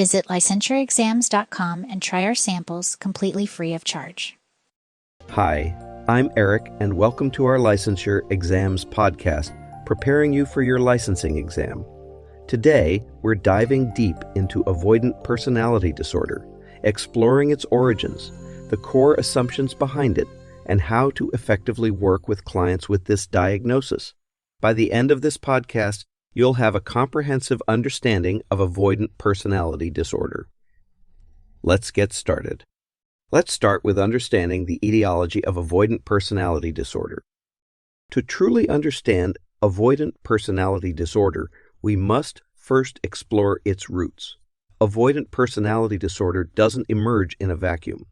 Visit licensureexams.com and try our samples completely free of charge. Hi, I'm Eric, and welcome to our Licensure Exams podcast, preparing you for your licensing exam. Today, we're diving deep into avoidant personality disorder, exploring its origins, the core assumptions behind it, and how to effectively work with clients with this diagnosis. By the end of this podcast, you'll have a comprehensive understanding of avoidant personality disorder. Let's get started. Let's start with understanding the etiology of avoidant personality disorder. To truly understand avoidant personality disorder, we must first explore its roots. Avoidant personality disorder doesn't emerge in a vacuum.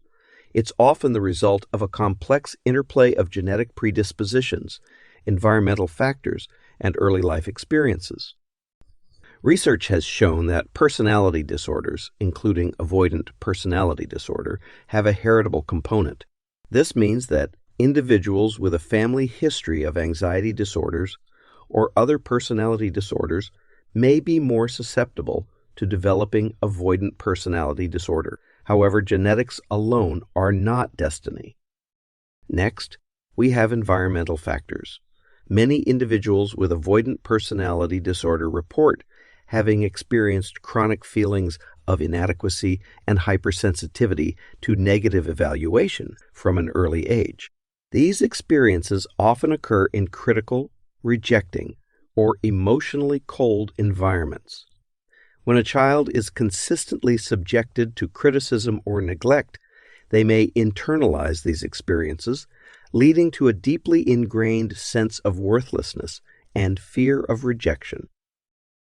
It's often the result of a complex interplay of genetic predispositions, environmental factors, and early life experiences. Research has shown that personality disorders, including avoidant personality disorder, have a heritable component. This means that individuals with a family history of anxiety disorders or other personality disorders may be more susceptible to developing avoidant personality disorder. However, genetics alone are not destiny. Next, we have environmental factors. Many individuals with avoidant personality disorder report having experienced chronic feelings of inadequacy and hypersensitivity to negative evaluation from an early age. These experiences often occur in critical, rejecting, or emotionally cold environments. When a child is consistently subjected to criticism or neglect, they may internalize these experiences, leading to a deeply ingrained sense of worthlessness and fear of rejection.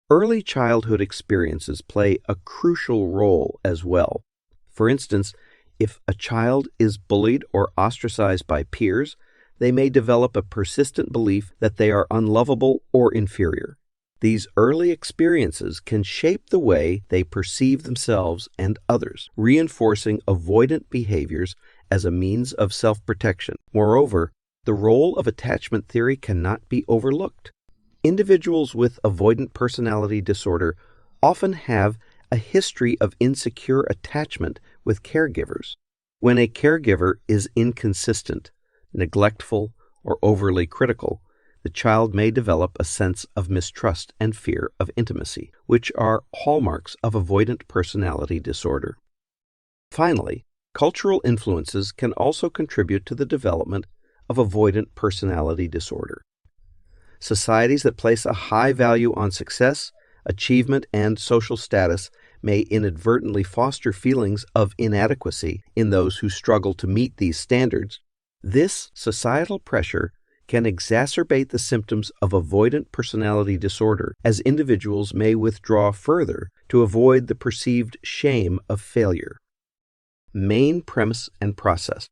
Early childhood experiences play a crucial role as well. For instance, if a child is bullied or ostracized by peers, they may develop a persistent belief that they are unlovable or inferior. These early experiences can shape the way they perceive themselves and others, reinforcing avoidant behaviors as a means of self-protection. Moreover, the role of attachment theory cannot be overlooked. Individuals with avoidant personality disorder often have a history of insecure attachment with caregivers. When a caregiver is inconsistent, neglectful, or overly critical, the child may develop a sense of mistrust and fear of intimacy, which are hallmarks of avoidant personality disorder. Finally, cultural influences can also contribute to the development of avoidant personality disorder. Societies that place a high value on success, achievement, and social status may inadvertently foster feelings of inadequacy in those who struggle to meet these standards. This societal pressure can exacerbate the symptoms of avoidant personality disorder, as individuals may withdraw further to avoid the perceived shame of failure. Main premise and process.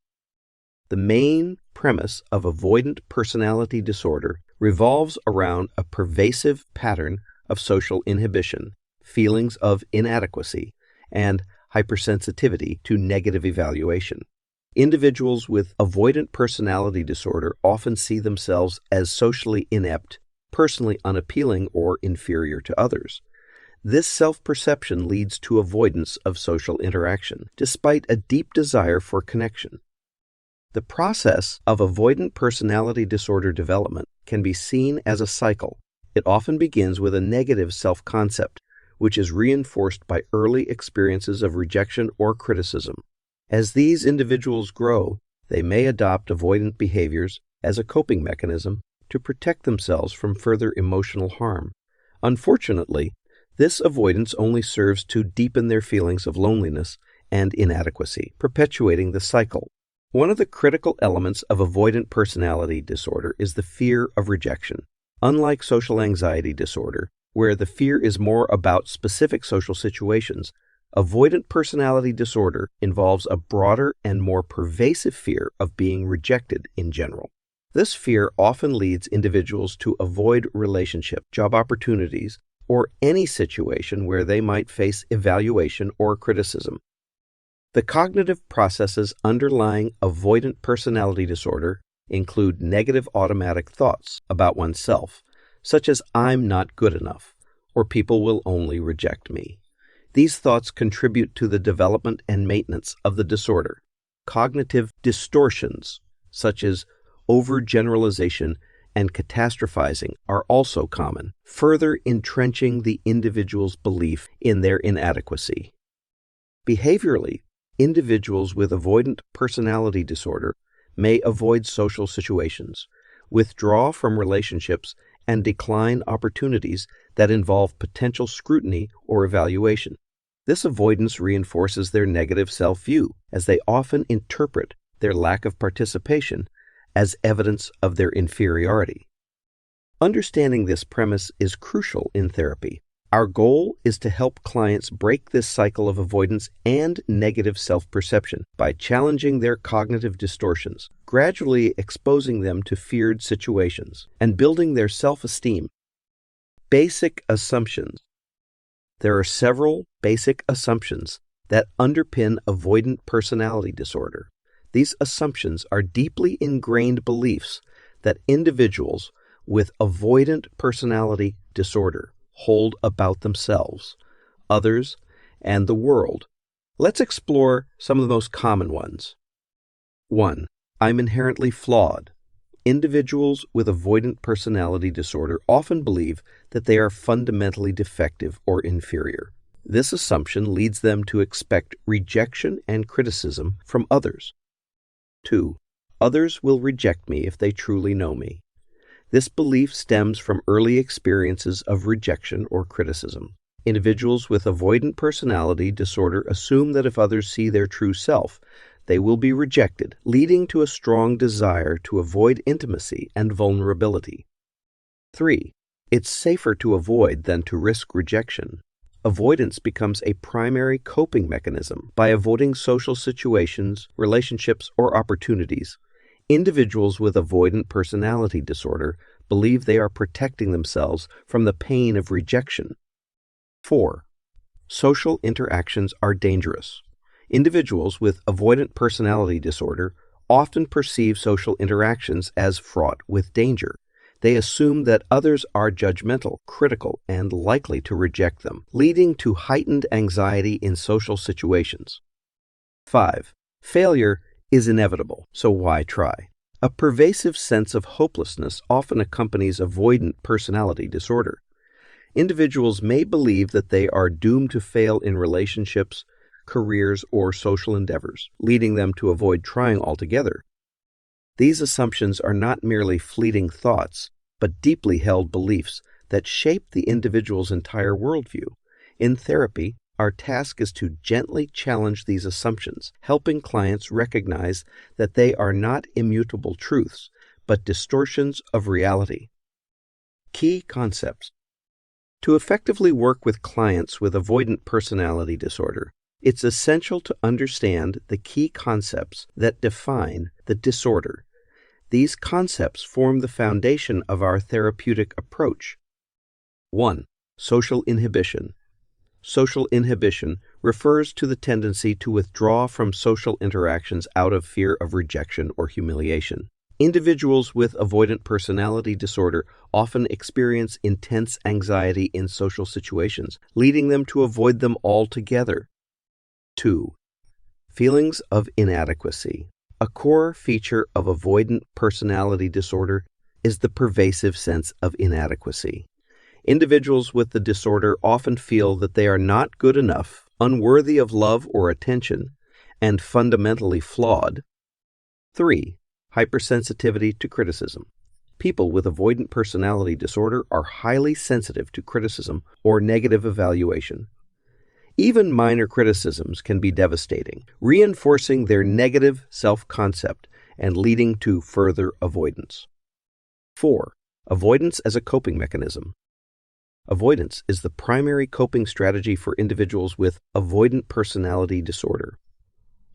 The main premise of avoidant personality disorder revolves around a pervasive pattern of social inhibition, feelings of inadequacy, and hypersensitivity to negative evaluation. Individuals with avoidant personality disorder often see themselves as socially inept, personally unappealing, or inferior to others. This self-perception leads to avoidance of social interaction, despite a deep desire for connection. The process of avoidant personality disorder development can be seen as a cycle. It often begins with a negative self-concept, which is reinforced by early experiences of rejection or criticism. As these individuals grow, they may adopt avoidant behaviors as a coping mechanism to protect themselves from further emotional harm. Unfortunately, this avoidance only serves to deepen their feelings of loneliness and inadequacy, perpetuating the cycle. One of the critical elements of avoidant personality disorder is the fear of rejection. Unlike social anxiety disorder, where the fear is more about specific social situations, avoidant personality disorder involves a broader and more pervasive fear of being rejected in general. This fear often leads individuals to avoid relationship, job opportunities, or any situation where they might face evaluation or criticism. The cognitive processes underlying avoidant personality disorder include negative automatic thoughts about oneself, such as "I'm not good enough," or "people will only reject me." These thoughts contribute to the development and maintenance of the disorder. Cognitive distortions, such as overgeneralization and catastrophizing, are also common, further entrenching the individual's belief in their inadequacy. Behaviorally, individuals with avoidant personality disorder may avoid social situations, withdraw from relationships, and decline opportunities that involve potential scrutiny or evaluation. This avoidance reinforces their negative self-view, as they often interpret their lack of participation as evidence of their inferiority. Understanding this premise is crucial in therapy. Our goal is to help clients break this cycle of avoidance and negative self-perception by challenging their cognitive distortions, gradually exposing them to feared situations, and building their self-esteem. Basic assumptions. There are several basic assumptions that underpin avoidant personality disorder. These assumptions are deeply ingrained beliefs that individuals with avoidant personality disorder hold about themselves, others, and the world. Let's explore some of the most common ones. 1. I'm inherently flawed. Individuals with avoidant personality disorder often believe that they are fundamentally defective or inferior. This assumption leads them to expect rejection and criticism from others. 2. Others will reject me if they truly know me. This belief stems from early experiences of rejection or criticism. Individuals with avoidant personality disorder assume that if others see their true self, they will be rejected, leading to a strong desire to avoid intimacy and vulnerability. 3. It's safer to avoid than to risk rejection. Avoidance becomes a primary coping mechanism by avoiding social situations, relationships, or opportunities. Individuals with avoidant personality disorder believe they are protecting themselves from the pain of rejection. 4. Social interactions are dangerous. Individuals with avoidant personality disorder often perceive social interactions as fraught with danger. They assume that others are judgmental, critical, and likely to reject them, leading to heightened anxiety in social situations. 5. Failure is inevitable, so why try? A pervasive sense of hopelessness often accompanies avoidant personality disorder. Individuals may believe that they are doomed to fail in relationships, careers, or social endeavors, leading them to avoid trying altogether. These assumptions are not merely fleeting thoughts, but deeply held beliefs that shape the individual's entire worldview. In therapy, our task is to gently challenge these assumptions, helping clients recognize that they are not immutable truths, but distortions of reality. Key concepts. To effectively work with clients with avoidant personality disorder, it's essential to understand the key concepts that define the disorder. These concepts form the foundation of our therapeutic approach. 1. Social inhibition. Social inhibition refers to the tendency to withdraw from social interactions out of fear of rejection or humiliation. Individuals with avoidant personality disorder often experience intense anxiety in social situations, leading them to avoid them altogether. 2. Feelings of inadequacy. A core feature of avoidant personality disorder is the pervasive sense of inadequacy. Individuals with the disorder often feel that they are not good enough, unworthy of love or attention, and fundamentally flawed. 3. Hypersensitivity to criticism. People with avoidant personality disorder are highly sensitive to criticism or negative evaluation. Even minor criticisms can be devastating, reinforcing their negative self-concept and leading to further avoidance. 4. Avoidance as a coping mechanism. Avoidance is the primary coping strategy for individuals with avoidant personality disorder.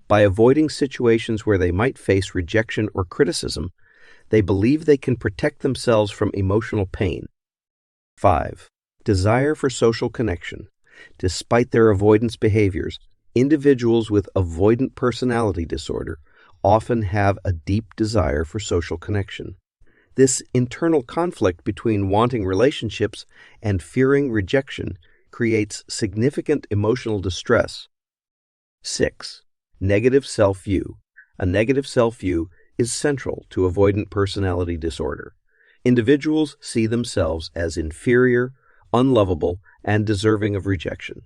By avoiding situations where they might face rejection or criticism, they believe they can protect themselves from emotional pain. 5. Desire for social connection. Despite their avoidance behaviors, individuals with avoidant personality disorder often have a deep desire for social connection. This internal conflict between wanting relationships and fearing rejection creates significant emotional distress. 6. Negative self-view. A negative self-view is central to avoidant personality disorder. Individuals see themselves as inferior, unlovable, and deserving of rejection.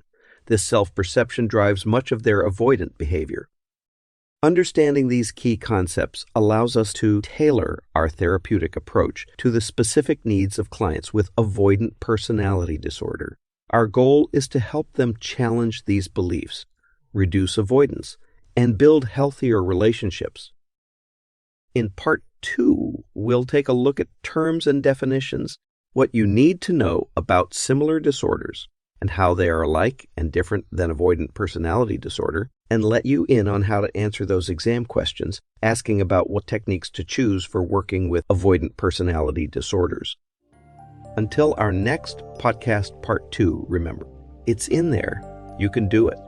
This self-perception drives much of their avoidant behavior. Understanding these key concepts allows us to tailor our therapeutic approach to the specific needs of clients with avoidant personality disorder. Our goal is to help them challenge these beliefs, reduce avoidance, and build healthier relationships. In Part 2, we'll take a look at terms and definitions, what you need to know about similar disorders, and how they are alike and different than avoidant personality disorder, and let you in on how to answer those exam questions, asking about what techniques to choose for working with avoidant personality disorders. Until our next podcast, Part 2, remember, it's in there. You can do it.